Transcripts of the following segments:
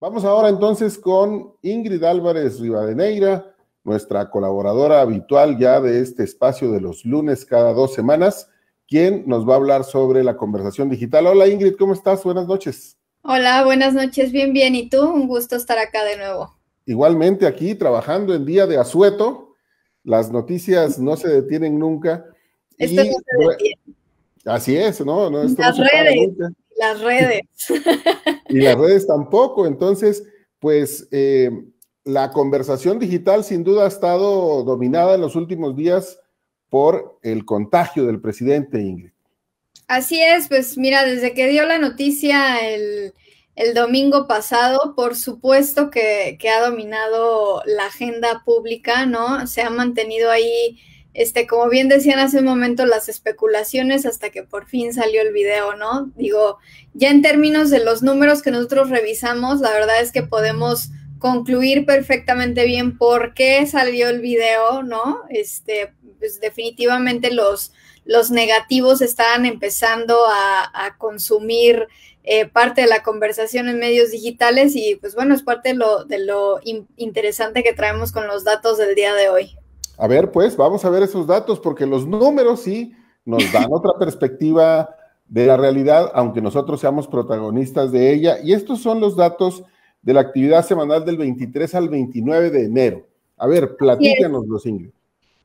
Vamos ahora entonces con Ingrid Álvarez Rivadeneira, nuestra colaboradora habitual ya de este espacio de los lunes cada 2 semanas, quien nos va a hablar sobre la conversación digital. Hola Ingrid, ¿cómo estás? Buenas noches. Hola, buenas noches, bien, bien. ¿Y tú? Un gusto estar acá de nuevo. Igualmente aquí trabajando en día de asueto, las noticias no se detienen nunca Esto no y se detiene. así es, ¿no? No, esto no Las se para redes, nunca. las redes. Y las redes tampoco. Entonces, pues la conversación digital sin duda ha estado dominada en los últimos días por el contagio del presidente, Ingrid. Así es, pues mira, desde que dio la noticia el domingo pasado, por supuesto que ha dominado la agenda pública, ¿no? Se ha mantenido ahí, como bien decían hace un momento, las especulaciones hasta que por fin salió el video, ¿no? Digo, ya en términos de los números que nosotros revisamos, la verdad es que podemos concluir perfectamente bien por qué salió el video, ¿no? Pues definitivamente los negativos estaban empezando a consumir parte de la conversación en medios digitales y pues bueno, es parte de lo interesante que traemos con los datos del día de hoy. A ver, pues vamos a ver esos datos porque los números sí nos dan otra perspectiva de la realidad, aunque nosotros seamos protagonistas de ella. Y estos son los datos de la actividad semanal del 23 al 29 de enero. A ver, platícanos los Ingrid.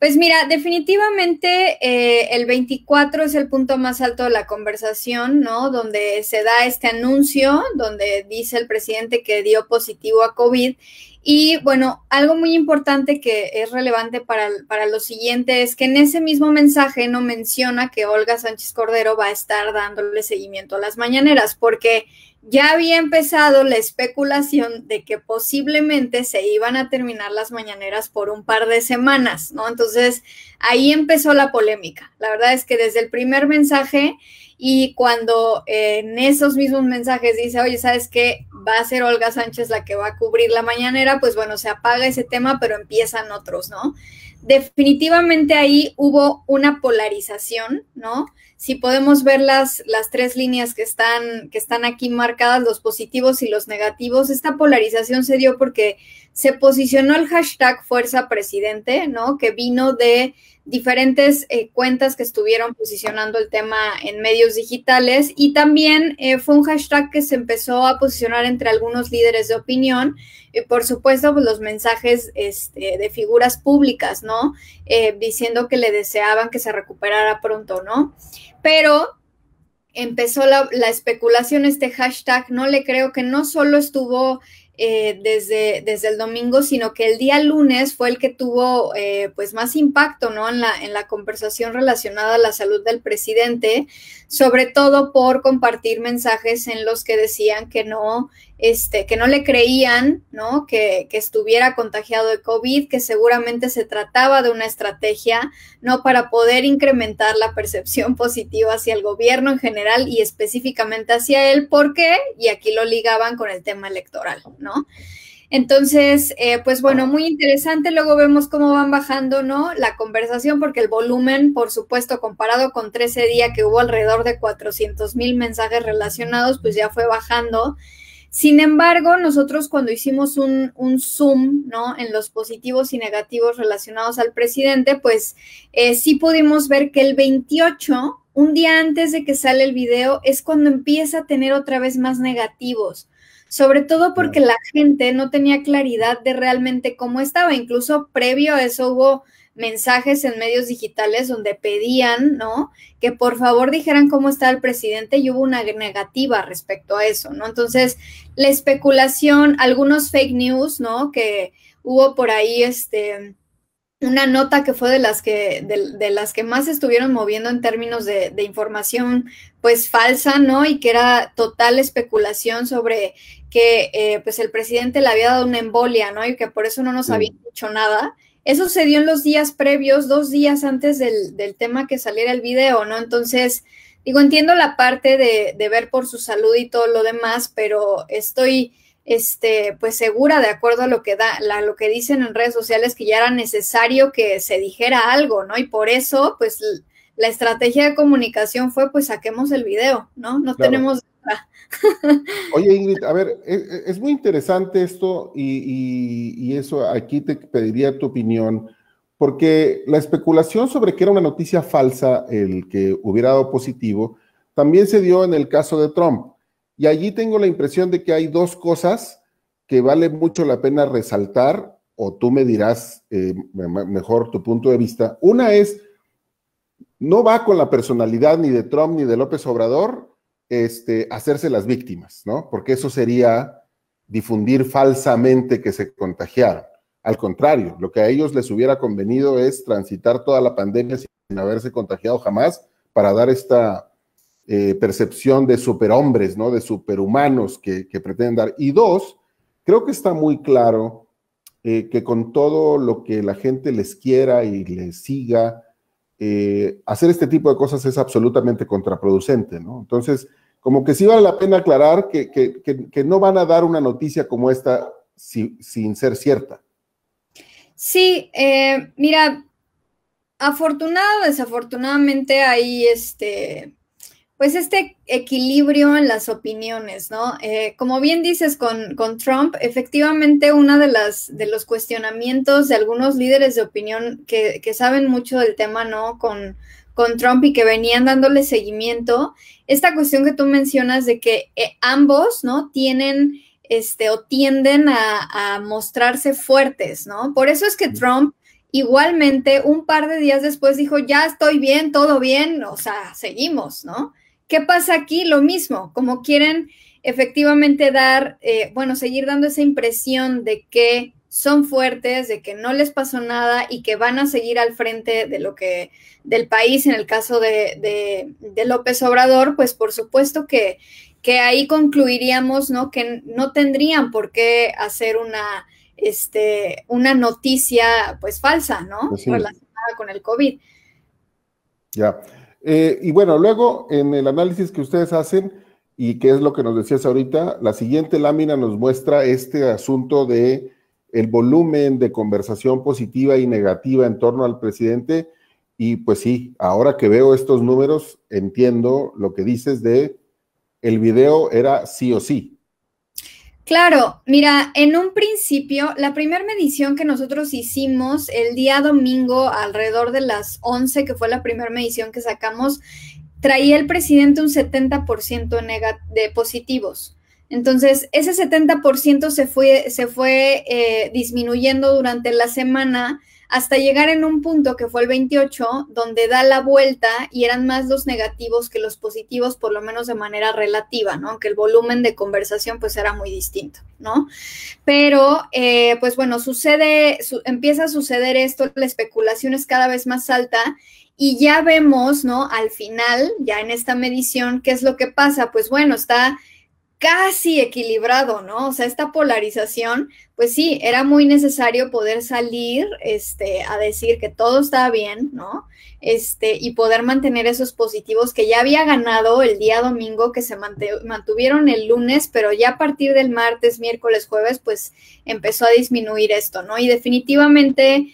Pues mira, definitivamente el 24 es el punto más alto de la conversación, ¿no? Donde se da este anuncio, donde dice el presidente que dio positivo a COVID. Y bueno, algo muy importante que es relevante para lo siguiente es que en ese mismo mensaje no menciona que Olga Sánchez Cordero va a estar dándole seguimiento a las mañaneras, porque ya había empezado la especulación de que posiblemente se iban a terminar las mañaneras por un par de semanas, ¿no? Entonces, ahí empezó la polémica. La verdad es que desde el primer mensaje y cuando en esos mismos mensajes dice, oye, ¿sabes qué? Va a ser Olga Sánchez la que va a cubrir la mañanera, pues bueno, se apaga ese tema, pero empiezan otros, ¿no? Definitivamente ahí hubo una polarización, ¿no? Si podemos ver las tres líneas que están aquí marcadas, los positivos y los negativos, esta polarización se dio porque se posicionó el hashtag Fuerza Presidente, ¿no? Que vino de diferentes cuentas que estuvieron posicionando el tema en medios digitales y también fue un hashtag que se empezó a posicionar entre algunos líderes de opinión y por supuesto pues, los mensajes de figuras públicas, ¿no? Diciendo que le deseaban que se recuperara pronto, ¿no? Pero empezó la especulación, este hashtag, no le creo que no solo estuvo desde el domingo, sino que el día lunes fue el que tuvo pues más impacto, ¿no? En la conversación relacionada a la salud del presidente, sobre todo por compartir mensajes en los que decían que no le creían, ¿no? Que estuviera contagiado de COVID, que seguramente se trataba de una estrategia, ¿no? Para poder incrementar la percepción positiva hacia el gobierno en general y específicamente hacia él. ¿Por qué? Y aquí lo ligaban con el tema electoral, ¿no? Entonces, pues bueno, muy interesante. Luego vemos cómo van bajando, ¿no? La conversación, porque el volumen, por supuesto, comparado con 13 días que hubo alrededor de 400,000 mensajes relacionados, pues ya fue bajando. Sin embargo, nosotros cuando hicimos un zoom, ¿no? En los positivos y negativos relacionados al presidente, pues sí pudimos ver que el 28, un día antes de que sale el video, es cuando empieza a tener otra vez más negativos. Sobre todo porque la gente no tenía claridad de realmente cómo estaba. Incluso previo a eso hubo mensajes en medios digitales donde pedían, ¿no? Que por favor dijeran cómo está el presidente y hubo una negativa respecto a eso, ¿no? Entonces, la especulación, algunos fake news, ¿no? Que hubo por ahí, una nota que fue de las que más estuvieron moviendo en términos de información pues falsa, ¿no? Y que era total especulación sobre que pues el presidente le había dado una embolia, ¿no? Y que por eso no nos había dicho nada. Eso se dio en los días previos, 2 días antes del tema que saliera el video, ¿no? Entonces, digo, entiendo la parte de ver por su salud y todo lo demás, pero estoy pues segura, de acuerdo a lo que dicen en redes sociales, que ya era necesario que se dijera algo, ¿no? Y por eso, pues, la estrategia de comunicación fue, pues, saquemos el video, ¿no? No Claro. tenemos otra. Oye, Ingrid, a ver, es muy interesante esto y eso aquí te pediría tu opinión, porque la especulación sobre que era una noticia falsa el que hubiera dado positivo también se dio en el caso de Trump. Y allí tengo la impresión de que hay dos cosas que vale mucho la pena resaltar, o tú me dirás mejor tu punto de vista. Una es, no va con la personalidad ni de Trump ni de López Obrador hacerse las víctimas, ¿no? Porque eso sería difundir falsamente que se contagiaron. Al contrario, lo que a ellos les hubiera convenido es transitar toda la pandemia sin haberse contagiado jamás para dar esta percepción de superhombres, ¿no? De superhumanos que pretenden dar. Y dos, creo que está muy claro que con todo lo que la gente les quiera y les siga, hacer este tipo de cosas es absolutamente contraproducente, ¿no? Entonces, como que sí vale la pena aclarar que no van a dar una noticia como esta sin ser cierta. Sí, mira, afortunado o desafortunadamente hay pues este equilibrio en las opiniones, ¿no? Como bien dices con Trump, efectivamente uno de los cuestionamientos de algunos líderes de opinión que saben mucho del tema, ¿no? Con Trump y que venían dándole seguimiento, esta cuestión que tú mencionas de que ambos, ¿no? Tienen o tienden a mostrarse fuertes, ¿no? Por eso es que Trump igualmente un par de días después dijo, ya estoy bien, todo bien, o sea, seguimos, ¿no? ¿Qué pasa aquí? Lo mismo, como quieren efectivamente dar, seguir dando esa impresión de que son fuertes, de que no les pasó nada y que van a seguir al frente de del país, en el caso de López Obrador, pues por supuesto que ahí concluiríamos, ¿no? Que no tendrían por qué hacer una noticia, pues falsa, ¿no? Pues sí. Relacionada con el COVID. Ya. Y bueno, luego en el análisis que ustedes hacen, y que es lo que nos decías ahorita, la siguiente lámina nos muestra este asunto de el volumen de conversación positiva y negativa en torno al presidente. Y pues sí, ahora que veo estos números, entiendo lo que dices de el video era sí o sí. Claro, mira, en un principio, la primera medición que nosotros hicimos el día domingo alrededor de las 11, que fue la primera medición que sacamos, traía el presidente un 70% de positivos. Entonces, ese 70% se fue disminuyendo durante la semana hasta llegar en un punto que fue el 28, donde da la vuelta y eran más los negativos que los positivos, por lo menos de manera relativa, ¿no? Aunque el volumen de conversación pues era muy distinto, ¿no? Pero, pues bueno, empieza a suceder esto, la especulación es cada vez más alta y ya vemos, ¿no? Al final, ya en esta medición, ¿qué es lo que pasa? Pues bueno, está casi equilibrado, ¿no? O sea, esta polarización, pues sí, era muy necesario poder salir, a decir que todo estaba bien, ¿no? Y poder mantener esos positivos que ya había ganado el día domingo, que se mantuvieron el lunes, pero ya a partir del martes, miércoles, jueves, pues empezó a disminuir esto, ¿no? Y definitivamente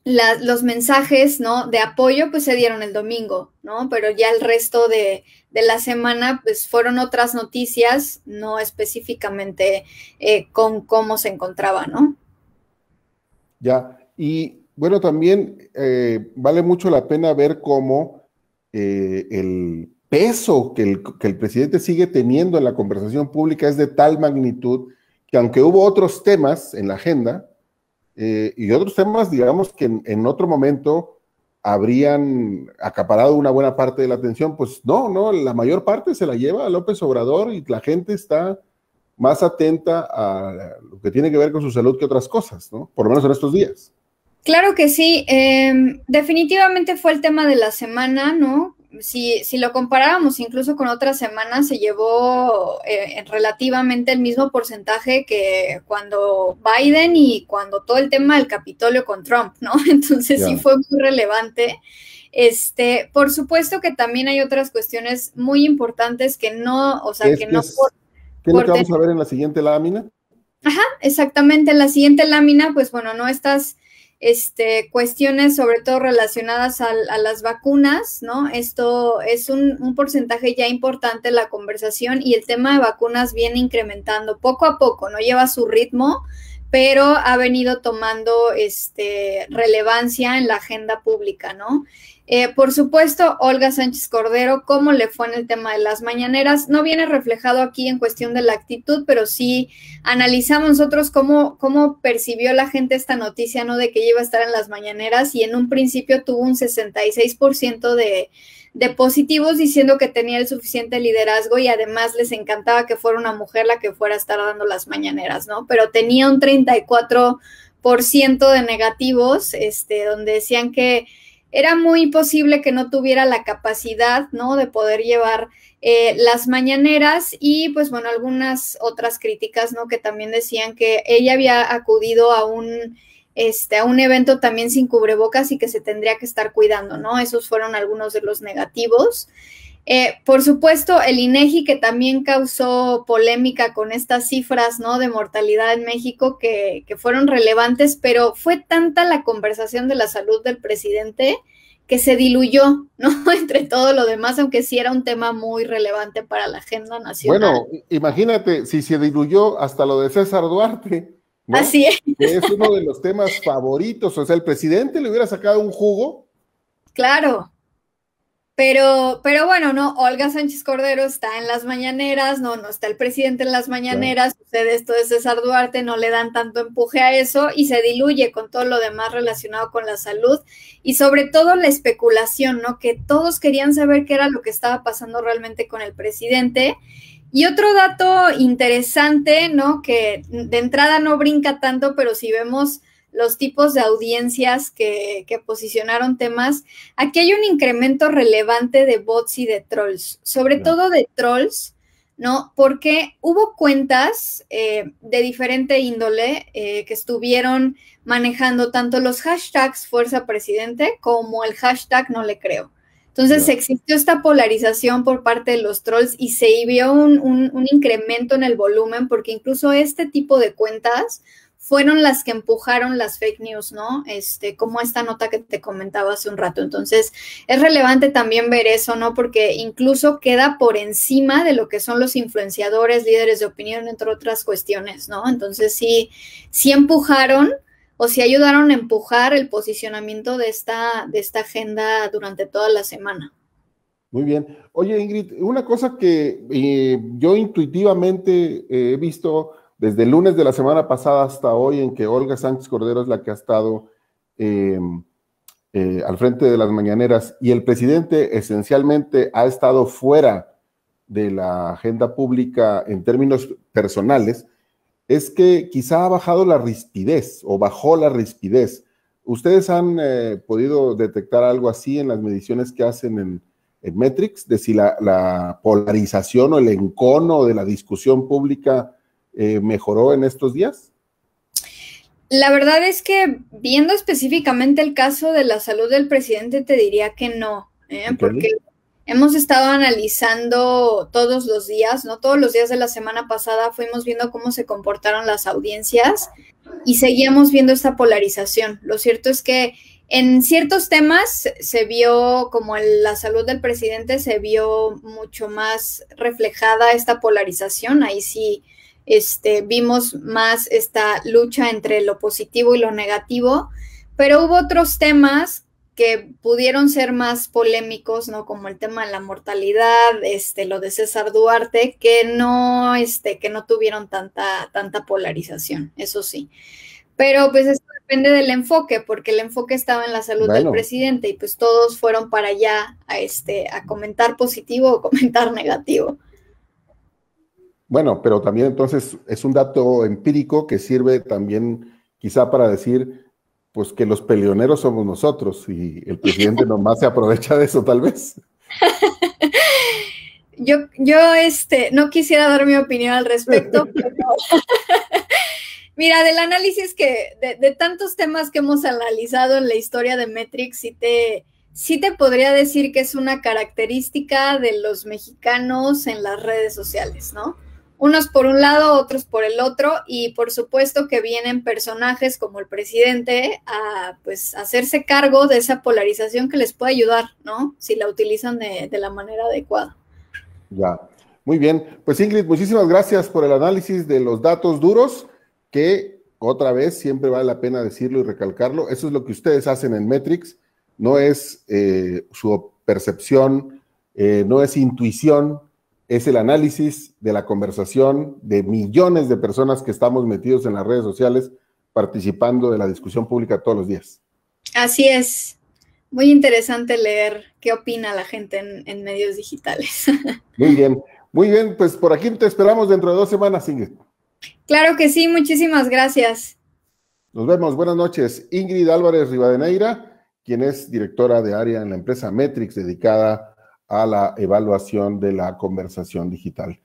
los mensajes, ¿no? De apoyo, pues se dieron el domingo, ¿no? Pero ya el resto de la semana, pues fueron otras noticias, no específicamente con cómo se encontraba, ¿no? Ya, y bueno, también vale mucho la pena ver cómo el peso que el presidente sigue teniendo en la conversación pública es de tal magnitud que aunque hubo otros temas en la agenda, y otros temas, digamos, que en otro momento habrían acaparado una buena parte de la atención, pues no, la mayor parte se la lleva a López Obrador y la gente está más atenta a lo que tiene que ver con su salud que otras cosas, ¿no? Por lo menos en estos días. Claro que sí, definitivamente fue el tema de la semana, ¿no? Si lo comparáramos incluso con otras semanas, se llevó relativamente el mismo porcentaje que cuando Biden y cuando todo el tema del Capitolio con Trump, ¿no? Entonces sí fue muy relevante. Por supuesto que también hay otras cuestiones muy importantes que no, o sea, que no... ¿Qué es lo que vamos a ver en la siguiente lámina? Ajá, exactamente. En la siguiente lámina, pues bueno, no estas cuestiones sobre todo relacionadas a las vacunas, ¿no? Esto es un porcentaje ya importante en la conversación y el tema de vacunas viene incrementando poco a poco, no lleva su ritmo, pero ha venido tomando relevancia en la agenda pública, ¿no? Por supuesto, Olga Sánchez Cordero, ¿cómo le fue en el tema de las mañaneras? No viene reflejado aquí en cuestión de la actitud, pero sí analizamos nosotros cómo percibió la gente esta noticia, ¿no? De que ella iba a estar en las mañaneras y en un principio tuvo un 66% de positivos diciendo que tenía el suficiente liderazgo y además les encantaba que fuera una mujer la que fuera a estar dando las mañaneras, ¿no? Pero tenía un 34% de negativos, donde decían que era muy posible que no tuviera la capacidad, ¿no? De poder llevar las mañaneras y, pues, bueno, algunas otras críticas, ¿no? Que también decían que ella había acudido a un evento también sin cubrebocas y que se tendría que estar cuidando, ¿no? Esos fueron algunos de los negativos. Por supuesto, el INEGI, que también causó polémica con estas cifras, ¿no? De mortalidad en México que fueron relevantes, pero fue tanta la conversación de la salud del presidente que se diluyó, ¿no? Entre todo lo demás, aunque sí era un tema muy relevante para la agenda nacional. Bueno, imagínate, si se diluyó hasta lo de César Duarte, ¿no? Así es. Que es uno de los temas favoritos, o sea, el presidente le hubiera sacado un jugo. Claro. Pero bueno, no, Olga Sánchez Cordero está en las mañaneras, no está el presidente en las mañaneras, sucede esto de César Duarte, no le dan tanto empuje a eso y se diluye con todo lo demás relacionado con la salud y sobre todo la especulación, ¿no? Que todos querían saber qué era lo que estaba pasando realmente con el presidente. Y otro dato interesante, ¿no? Que de entrada no brinca tanto, pero si vemos los tipos de audiencias que posicionaron temas, aquí hay un incremento relevante de bots y de trolls, sobre todo de trolls, ¿no? Porque hubo cuentas de diferente índole que estuvieron manejando tanto los hashtags Fuerza Presidente como el hashtag No Le Creo. Entonces existió esta polarización por parte de los trolls y se vio un incremento en el volumen porque incluso este tipo de cuentas fueron las que empujaron las fake news, ¿no? Como esta nota que te comentaba hace un rato. Entonces, es relevante también ver eso, ¿no? Porque incluso queda por encima de lo que son los influenciadores, líderes de opinión, entre otras cuestiones, ¿no? Entonces, sí empujaron o sí ayudaron a empujar el posicionamiento de esta agenda durante toda la semana. Muy bien. Oye, Ingrid, una cosa que yo intuitivamente he visto desde el lunes de la semana pasada hasta hoy, en que Olga Sánchez Cordero es la que ha estado al frente de las mañaneras y el presidente esencialmente ha estado fuera de la agenda pública en términos personales, es que quizá ha bajado la rispidez o bajó la rispidez. ¿Ustedes han podido detectar algo así en las mediciones que hacen en Metrics, de si la polarización o el encono de la discusión pública mejoró en estos días? La verdad es que viendo específicamente el caso de la salud del presidente te diría que no, porque hemos estado analizando todos los días, ¿no? Todos los días de la semana pasada fuimos viendo cómo se comportaron las audiencias y seguíamos viendo esta polarización. Lo cierto es que en ciertos temas se vio, como la salud del presidente, se vio mucho más reflejada esta polarización. Ahí sí vimos más esta lucha entre lo positivo y lo negativo, pero hubo otros temas que pudieron ser más polémicos, ¿no? Como el tema de la mortalidad, lo de César Duarte, que no tuvieron tanta polarización, eso sí. Pero pues eso depende del enfoque, porque el enfoque estaba en la salud del presidente y pues todos fueron para allá a comentar positivo o comentar negativo. Bueno, pero también entonces es un dato empírico que sirve también quizá para decir pues que los peleoneros somos nosotros y el presidente nomás se aprovecha de eso tal vez. Yo no quisiera dar mi opinión al respecto, pero mira, del análisis de tantos temas que hemos analizado en la historia de Metrics, sí te podría decir que es una característica de los mexicanos en las redes sociales, ¿no? unos por un lado, otros por el otro, y por supuesto que vienen personajes como el presidente a pues hacerse cargo de esa polarización que les puede ayudar, ¿no? Si la utilizan de la manera adecuada. Ya, muy bien. Pues Ingrid, muchísimas gracias por el análisis de los datos duros, que otra vez siempre vale la pena decirlo y recalcarlo. Eso es lo que ustedes hacen en Metrix, no es su percepción, no es intuición, es el análisis de la conversación de millones de personas que estamos metidos en las redes sociales participando de la discusión pública todos los días. Así es. Muy interesante leer qué opina la gente en medios digitales. Muy bien, pues por aquí te esperamos dentro de 2 semanas, Ingrid. Claro que sí, muchísimas gracias. Nos vemos, buenas noches. Ingrid Álvarez Rivadeneira, quien es directora de área en la empresa Metrix, dedicada a la evaluación de la conversación digital.